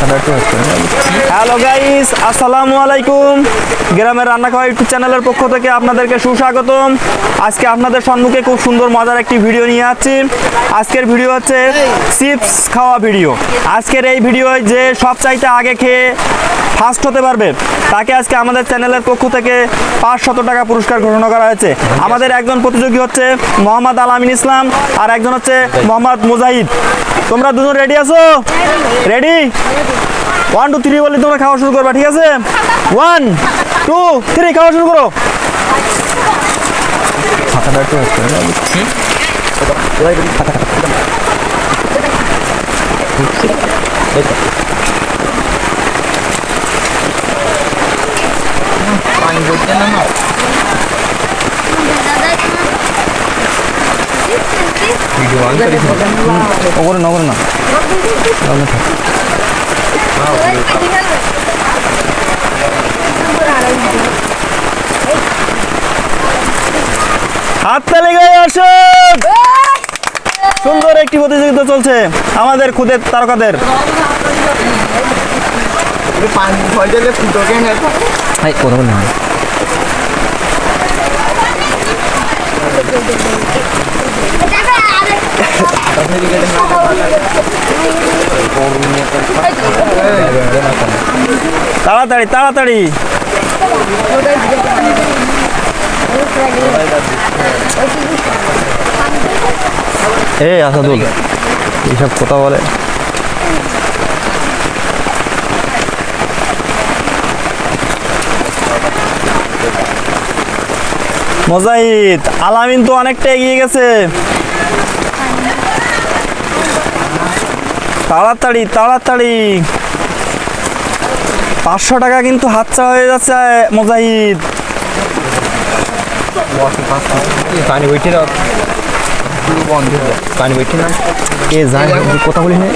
Hello guys, আসসালামু আলাইকুম। গ্রামের রান্না খাওয়া ইউটিউব চ্যানেলের পক্ষ থেকে আপনাদেরকে সুস্বাগতম। আজকে আপনাদের সম্মুখে খুব সুন্দর মজার একটি ভিডিও নিয়ে আসছি। আজকের ভিডিও হচ্ছে চিপস খাওয়া ভিডিও। আজকের এই ভিডিওয় যে সবচাইতে আগে খেয়ে ফার্স্ট হতে পারবে তাকে আজকে আমাদের চ্যানেলের পক্ষ থেকে 500 টাকা পুরস্কার ঘোষণা করা হয়েছে। আমাদের একজন প্রতিযোগী হচ্ছে মোহাম্মদ আলামিন ইসলাম আর একজন হচ্ছে মোহাম্মদ মুজাহিদ। তোমরা দুজন রেডি আছো? রেডি? 1 2 3 বলি তোমরা খাওয়া শুরু করবা, ঠিক আছে? 1 2 3 খাওয়া শুরু করো। ওগরে না, ওগরে না। হাততালি গায়ে আসুন। সুন্দর একটি প্রতিযোগিতা চলছে আমাদের খুদের তারকাদের। তাড়াতাড়ি তাড়াতাড়ি। আসাদুল এইসব কথা বলে। মুজাহিদ, আলামিন তো অনেকটা এগিয়ে গেছে। তাড়াতাড়ি তাড়াতাড়ি। 500 টাকা কিন্তু হাতছা হয়ে যাচ্ছে মুজাহিদ। কথা বলি না।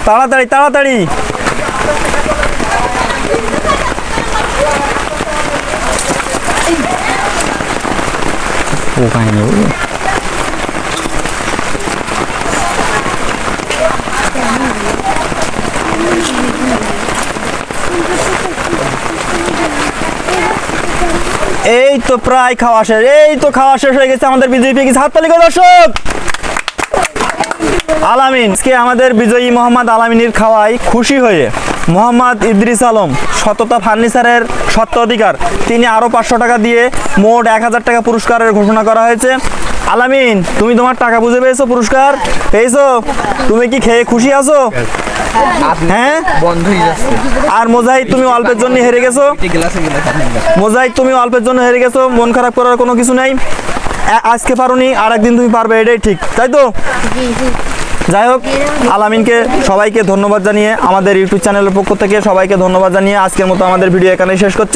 তাড়াতাড়ি তাড়াতাড়ি। এই তো প্রায় খাওয়া শেষ, এই তো খাওয়া শেষ হয়ে গেছে। আমাদের বিজয়ী পেয়ে গেছে। হাততালি করো দর্শক। আলামিন, আজকে আমাদের বিজয়ী মোহাম্মদ আলামিনের খাওয়ায় খুশি হয়ে মোহাম্মদ ইদ্রিস আলম সততা ফার্নিচারের সত্ত্ব অধিকার তিনি আরো 500 টাকা দিয়ে মোট 1000 টাকা পুরস্কারের ঘোষণা করা হয়েছে। আলামিন, তুমি তোমার টাকা বুঝে পেয়েছো? পুরস্কার পেয়েছো? তুমি কি খেয়ে খুশি আছো? হ্যাঁ। আর মুজাহিদ, তুমি অল্পের জন্য হেরে গেছো। মুজাহিদ, তুমি অল্পের জন্য হেরে গেছো। মন খারাপ করার কোনো কিছু নাই। আজকে পারোনি, আর একদিন তুমি পারবে, এটাই ঠিক, তাই তো? যাই হোক, আলামিনকে সবাইকে ধন্যবাদ জানিয়ে, আমাদের ইউটিউব চ্যানেলের পক্ষ থেকে সবাইকে ধন্যবাদ জানিয়ে আজকের মতো আমাদের ভিডিও এখানে শেষ করছি।